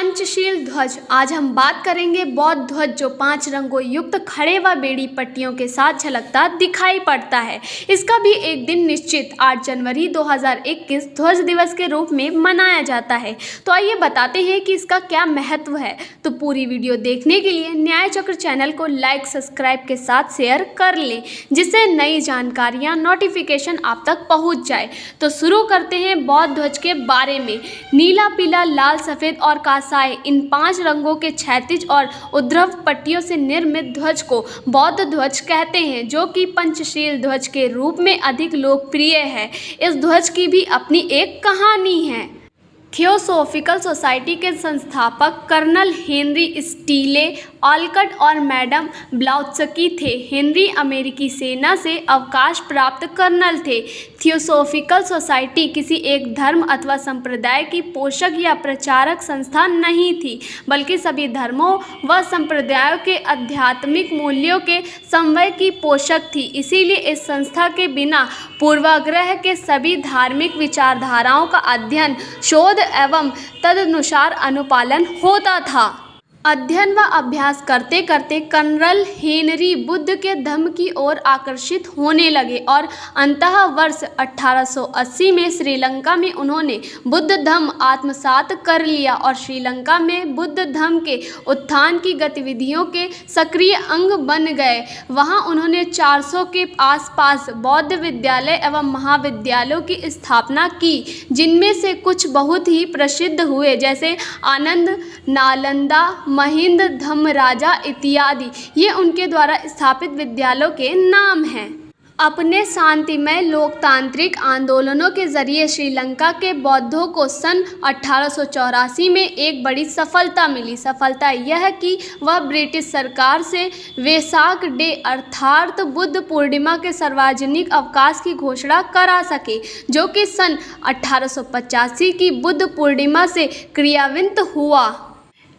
पंचशील ध्वज। आज हम बात करेंगे बौद्ध ध्वज जो 5 रंगों युक्त खड़े व बेड़ी पट्टियों के साथ झलकता दिखाई पड़ता है। इसका भी एक दिन निश्चित 8 जनवरी 2021 ध्वज दिवस के रूप में मनाया जाता है। तो आइए बताते हैं कि इसका क्या महत्व है। तो पूरी वीडियो देखने के लिए न्याय चक्र चैनल को लाइक सब्सक्राइब के साथ शेयर कर लें, जिससे नई जानकारियाँ नोटिफिकेशन आप तक पहुँच जाए। तो शुरू करते हैं बौद्ध ध्वज के बारे में। नीला, पीला, लाल, सफ़ेद और कांसाई, इन 5 रंगों के क्षैतिज और ऊर्ध्व पट्टियों से निर्मित ध्वज को बौद्ध ध्वज कहते हैं, जो कि पंचशील ध्वज के रूप में अधिक लोकप्रिय है। इस ध्वज की भी अपनी एक कहानी है। थियोसॉफिकल सोसाइटी के संस्थापक कर्नल हेनरी स्टीले ऑलकट और मैडम ब्लाउत्स्की थे। हेनरी अमेरिकी सेना से अवकाश प्राप्त कर्नल थे। थियोसॉफिकल सोसाइटी किसी एक धर्म अथवा संप्रदाय की पोषक या प्रचारक संस्था नहीं थी, बल्कि सभी धर्मों व संप्रदायों के आध्यात्मिक मूल्यों के समन्वय की पोषक थी। इसीलिए इस संस्था के बिना पूर्वाग्रह के सभी धार्मिक विचारधाराओं का अध्ययन, शोध एवं तदनुसार अनुपालन होता था। अध्ययन व अभ्यास करते करते कर्नल हेनरी बुद्ध के धम्म की ओर आकर्षित होने लगे और अंततः वर्ष 1880 में श्रीलंका में उन्होंने बुद्ध धम्म आत्मसात कर लिया और श्रीलंका में बुद्ध धम्म के उत्थान की गतिविधियों के सक्रिय अंग बन गए। वहां उन्होंने 400 के आसपास बौद्ध विद्यालय एवं महाविद्यालयों की स्थापना की, जिनमें से कुछ बहुत ही प्रसिद्ध हुए, जैसे आनंद, नालंदा, महिंद, धम्मराजा इत्यादि। ये उनके द्वारा स्थापित विद्यालयों के नाम हैं। अपने शांतिमय लोकतांत्रिक आंदोलनों के जरिए श्रीलंका के बौद्धों को सन 1884 में एक बड़ी सफलता मिली। सफलता यह कि वह ब्रिटिश सरकार से वेसाक डे अर्थात बुद्ध पूर्णिमा के सार्वजनिक अवकाश की घोषणा करा सके, जो कि सन 1885 की बुद्ध पूर्णिमा से क्रियान्वित हुआ।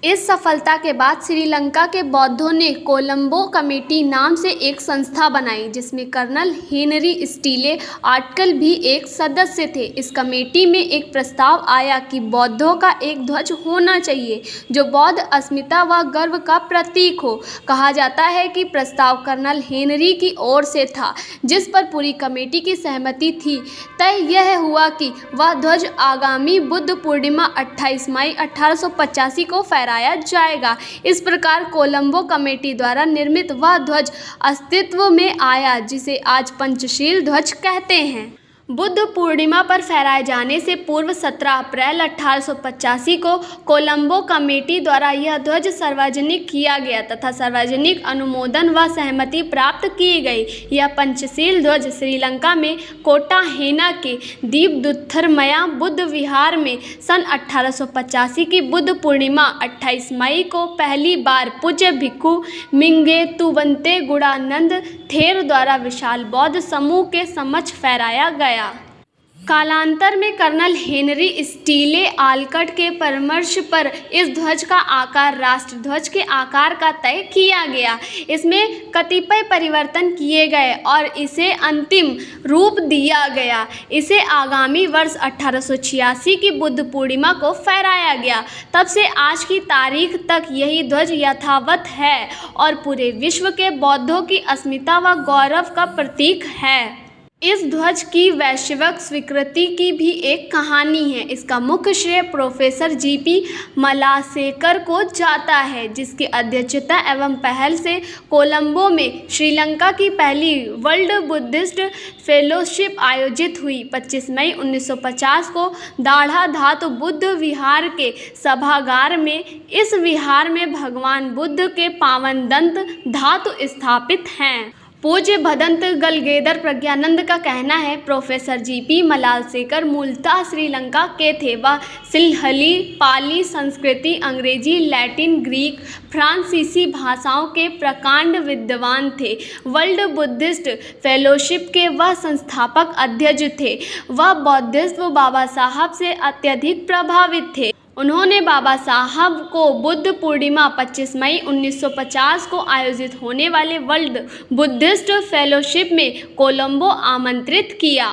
इस सफलता के बाद श्रीलंका के बौद्धों ने कोलंबो कमेटी नाम से एक संस्था बनाई, जिसमें कर्नल हेनरी स्टीले ऑलकट भी एक सदस्य थे। इस कमेटी में एक प्रस्ताव आया कि बौद्धों का एक ध्वज होना चाहिए जो बौद्ध अस्मिता व गर्व का प्रतीक हो। कहा जाता है कि प्रस्ताव कर्नल हेनरी की ओर से था, जिस पर पूरी कमेटी की सहमति थी। तय यह हुआ कि वह ध्वज आगामी बुद्ध पूर्णिमा 28 मई 1885 को फहराया जाएगा। इस प्रकार कोलंबो कमेटी द्वारा निर्मित वह ध्वज अस्तित्व में आया, जिसे आज पंचशील ध्वज कहते हैं। बुद्ध पूर्णिमा पर फहराए जाने से पूर्व 17 अप्रैल 1885 को कोलंबो कमेटी द्वारा यह ध्वज सार्वजनिक किया गया तथा सार्वजनिक अनुमोदन व सहमति प्राप्त की गई। यह पंचशील ध्वज श्रीलंका में कोटाहेना के दीपदुत्थरमया बुद्ध विहार में सन 1885 की बुद्ध पूर्णिमा 28 मई को पहली बार पूज्य भिक्खु मिंगेतुवंते गुणानंद थेर द्वारा विशाल बौद्ध समूह के समक्ष फहराया गया। कालांतर में कर्नल हेनरी स्टीले ऑलकट के परामर्श पर इस ध्वज का आकार राष्ट्र ध्वज के आकार का तय किया गया। इसमें कतिपय परिवर्तन किए गए और इसे अंतिम रूप दिया गया। इसे आगामी वर्ष 1886 की बुद्ध पूर्णिमा को फहराया गया। तब से आज की तारीख तक यही ध्वज यथावत है और पूरे विश्व के बौद्धों की अस्मिता व गौरव का प्रतीक है। इस ध्वज की वैश्विक स्वीकृति की भी एक कहानी है। इसका मुख्य श्रेय प्रोफेसर जीपी मलासेकर को जाता है, जिसकी अध्यक्षता एवं पहल से कोलंबो में श्रीलंका की पहली वर्ल्ड बुद्धिस्ट फेलोशिप आयोजित हुई। 25 मई 1950 को दाढ़ा धातु बुद्ध विहार के सभागार में इस विहार में भगवान बुद्ध के पावन दंत धातु स्थापित हैं। पूज्य भदंत गलगेदर प्रज्ञानंद का कहना है, प्रोफेसर जीपी मलासेकर मूलतः श्रीलंका के थे। वह सिल्हली, पाली, संस्कृति, अंग्रेजी, लैटिन, ग्रीक, फ्रांसीसी भाषाओं के प्रकांड विद्वान थे। वर्ल्ड बुद्धिस्ट फेलोशिप के वह संस्थापक अध्यक्ष थे। वह बौद्धिज्म बाबा साहब से अत्यधिक प्रभावित थे। उन्होंने बाबा साहब को बुद्ध पूर्णिमा 25 मई 1950 को आयोजित होने वाले वर्ल्ड बुद्धिस्ट फेलोशिप में कोलंबो आमंत्रित किया।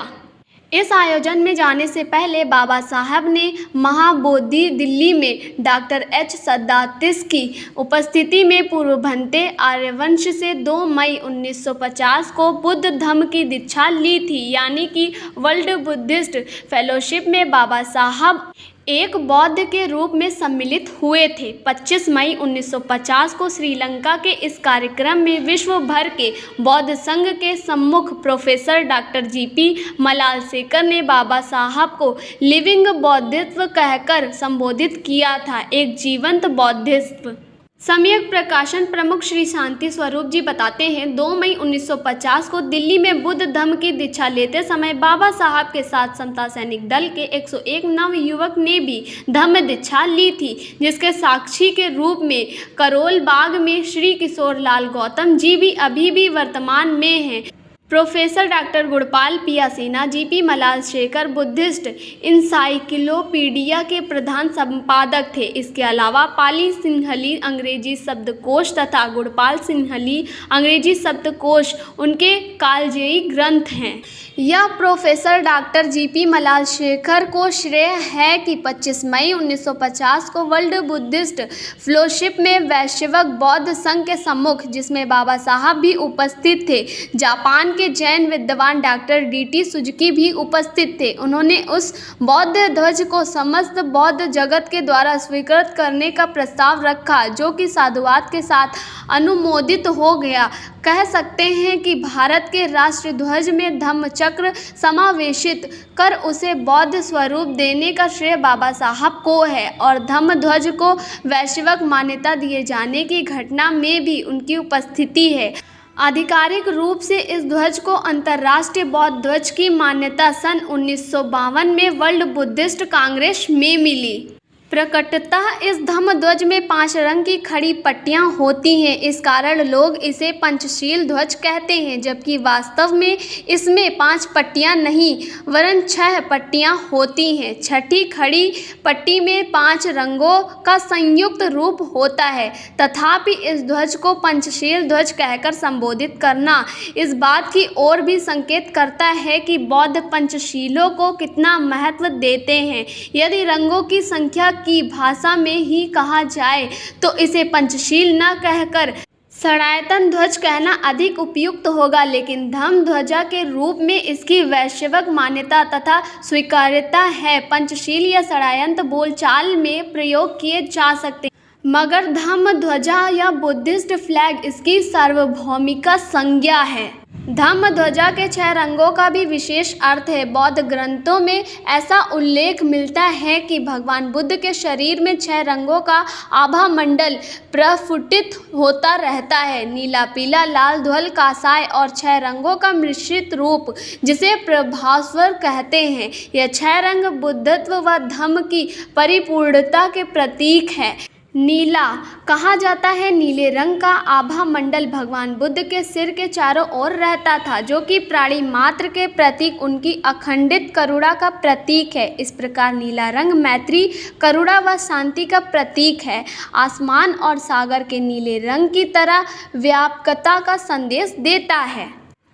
इस आयोजन में जाने से पहले बाबा साहब ने महाबोधि दिल्ली में डॉक्टर एच सदातिस की उपस्थिति में पूर्व भंते आर्यवंश से 2 मई 1950 को बुद्ध धम्म की दीक्षा ली थी, यानी कि वर्ल्ड बुद्धिस्ट फेलोशिप में बाबा साहब एक बौद्ध के रूप में सम्मिलित हुए थे। 25 मई 1950 को श्रीलंका के इस कार्यक्रम में विश्व भर के बौद्ध संघ के सम्मुख प्रोफेसर डॉक्टर जीपी मलालशेखर ने बाबा साहब को लिविंग बौद्धित्व कहकर संबोधित किया था, एक जीवंत बौद्धित्व। सम्यक प्रकाशन प्रमुख श्री शांति स्वरूप जी बताते हैं, 2 मई 1950 को दिल्ली में बुद्ध धम्म की दीक्षा लेते समय बाबा साहब के साथ समता सैनिक दल के 101 नवयुवक ने भी धम्म दीक्षा ली थी, जिसके साक्षी के रूप में करोल बाग में श्री किशोर लाल गौतम जी भी अभी भी वर्तमान में हैं। Professor doctor Gunapala Piyasena GP Malalasekera Buddhist encyclopaedia के प्रधान संपादक थे। इसके अलावा पाली सिंहली अंग्रेजी शब्दकोश तथा गुणपाल सिंहली अंग्रेजी शब्दकोश उनके कालजयी ग्रंथ हैं। यह प्रोफेसर डॉक्टर जीपी मलालशेखर को श्रेय है कि 25 मई 1950 को वर्ल्ड बुद्धिस्ट फेलोशिप में वैश्विक बौद्ध संघ के सम्मुख, जिसमें बाबा साहब भी उपस्थित थे, जापान के जैन विद्वान डॉक्टर डीटी सुजुकी भी उपस्थित थे। उन्होंने उस बौद्ध ध्वज को समस्त बौद्ध जगत के द्वारा स्वीकृत करने का प्रस्ताव रखा, जो कि साधुवाद के साथ अनुमोदित हो गया। कह सकते हैं कि भारत के राष्ट्र ध्वज में धम्म चक्र समावेशित कर उसे बौद्ध स्वरूप देने का श्रेय बाबा साहब को है, और धम्म ध्वज को वैश्विक मान्यता दिए जाने की घटना में भी उनकी उपस्थिति है। आधिकारिक रूप से इस ध्वज को अंतर्राष्ट्रीय बौद्ध ध्वज की मान्यता सन 1952 में वर्ल्ड बुद्धिस्ट कांग्रेस में मिली। प्रकटतः इस धम्म ध्वज में 5 रंग की खड़ी पट्टियां होती हैं, इस कारण लोग इसे पंचशील ध्वज कहते हैं, जबकि वास्तव में इसमें 5 पट्टियां नहीं वरन 6 पट्टियां होती हैं। छठी खड़ी पट्टी में 5 रंगों का संयुक्त रूप होता है। तथापि इस ध्वज को पंचशील ध्वज कहकर संबोधित करना इस बात की ओर भी संकेत करता है कि बौद्ध पंचशीलों को कितना महत्व देते हैं। यदि रंगों की संख्या की भाषा में ही कहा जाए तो इसे पंचशील न कहकर षडायतन ध्वज कहना अधिक उपयुक्त होगा, लेकिन धम्म ध्वजा के रूप में इसकी वैश्विक मान्यता तथा स्वीकार्यता है। पंचशील या षडायतन बोलचाल में प्रयोग किए जा सकते हैं, मगर धम्म ध्वजा या बुद्धिस्ट फ्लैग इसकी सार्वभौमिक संज्ञा है। धम्म ध्वजा के 6 रंगों का भी विशेष अर्थ है। बौद्ध ग्रंथों में ऐसा उल्लेख मिलता है कि भगवान बुद्ध के शरीर में 6 रंगों का आभा मंडल प्रस्फुटित होता रहता है, नीला, पीला, लाल, ध्वल, कासाय, और 6 रंगों का मिश्रित रूप, जिसे प्रभास्वर कहते हैं। यह 6 रंग बुद्धत्व व धम्म की परिपूर्णता के प्रतीक है। नीला कहा जाता है, नीले रंग का आभा मंडल भगवान बुद्ध के सिर के चारों ओर रहता था, जो कि प्राणी मात्र के प्रतीक उनकी अखंडित करुणा का प्रतीक है। इस प्रकार नीला रंग मैत्री, करुणा व शांति का प्रतीक है। आसमान और सागर के नीले रंग की तरह व्यापकता का संदेश देता है।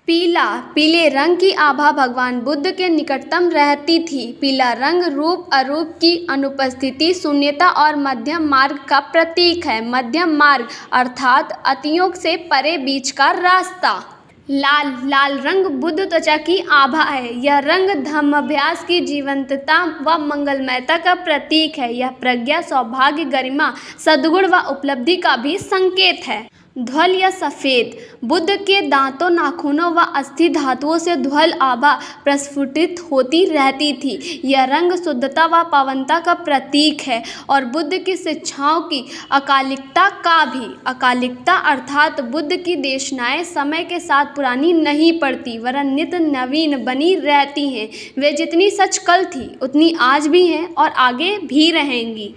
पीला, पीले रंग की आभा भगवान बुद्ध के निकटतम रहती थी। पीला रंग रूप अरूप की अनुपस्थिति, शून्यता और मध्यम मार्ग का प्रतीक है। मध्यम मार्ग अर्थात अतियों से परे बीच का रास्ता। लाल, लाल रंग बुद्ध त्वचा की आभा है। यह रंग धम्माभ्यास की जीवंतता व मंगलमयता का प्रतीक है। यह प्रज्ञा, सौभाग्य, गरिमा, सद्गुण व उपलब्धि का भी संकेत है। ध्वल या सफ़ेद, बुद्ध के दांतों, नाखूनों व अस्थि धातुओं से ध्वल आभा प्रस्फुटित होती रहती थी। यह रंग शुद्धता व पावनता का प्रतीक है और बुद्ध की शिक्षाओं की अकालिकता का भी। अकालिकता अर्थात बुद्ध की देशनाएं समय के साथ पुरानी नहीं पड़ती वरन नित्य नवीन बनी रहती हैं। वे जितनी सच कल थी उतनी आज भी हैं और आगे भी रहेंगी।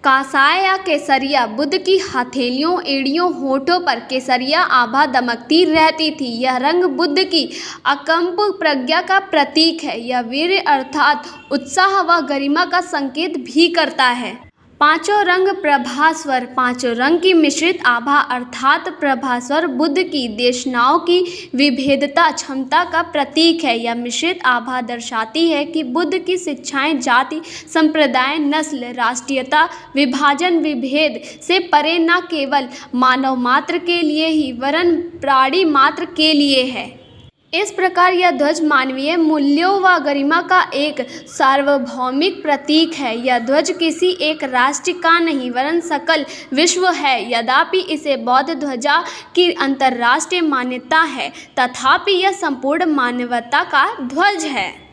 कांसाय या केसरिया, बुद्ध की हथेलियों, एड़ियों, होठों पर केसरिया आभा दमकती रहती थी। यह रंग बुद्ध की अकंप प्रज्ञा का प्रतीक है। यह वीर अर्थात उत्साह व गरिमा का संकेत भी करता है। पांचों रंग प्रभास्वर, पांचों रंग की मिश्रित आभा अर्थात प्रभास्वर बुद्ध की देशनाओं की विभेदता क्षमता का प्रतीक है। यह मिश्रित आभा दर्शाती है कि बुद्ध की शिक्षाएं जाति, संप्रदाय, नस्ल, राष्ट्रीयता, विभाजन, विभेद से परे न केवल मानव मात्र के लिए ही वरन प्राणी मात्र के लिए है। इस प्रकार यह ध्वज मानवीय मूल्यों व गरिमा का एक सार्वभौमिक प्रतीक है। यह ध्वज किसी एक राष्ट्र का नहीं वरन सकल विश्व है। यद्यपि इसे बौद्ध ध्वजा की अंतर्राष्ट्रीय मान्यता है, तथापि यह संपूर्ण मानवता का ध्वज है।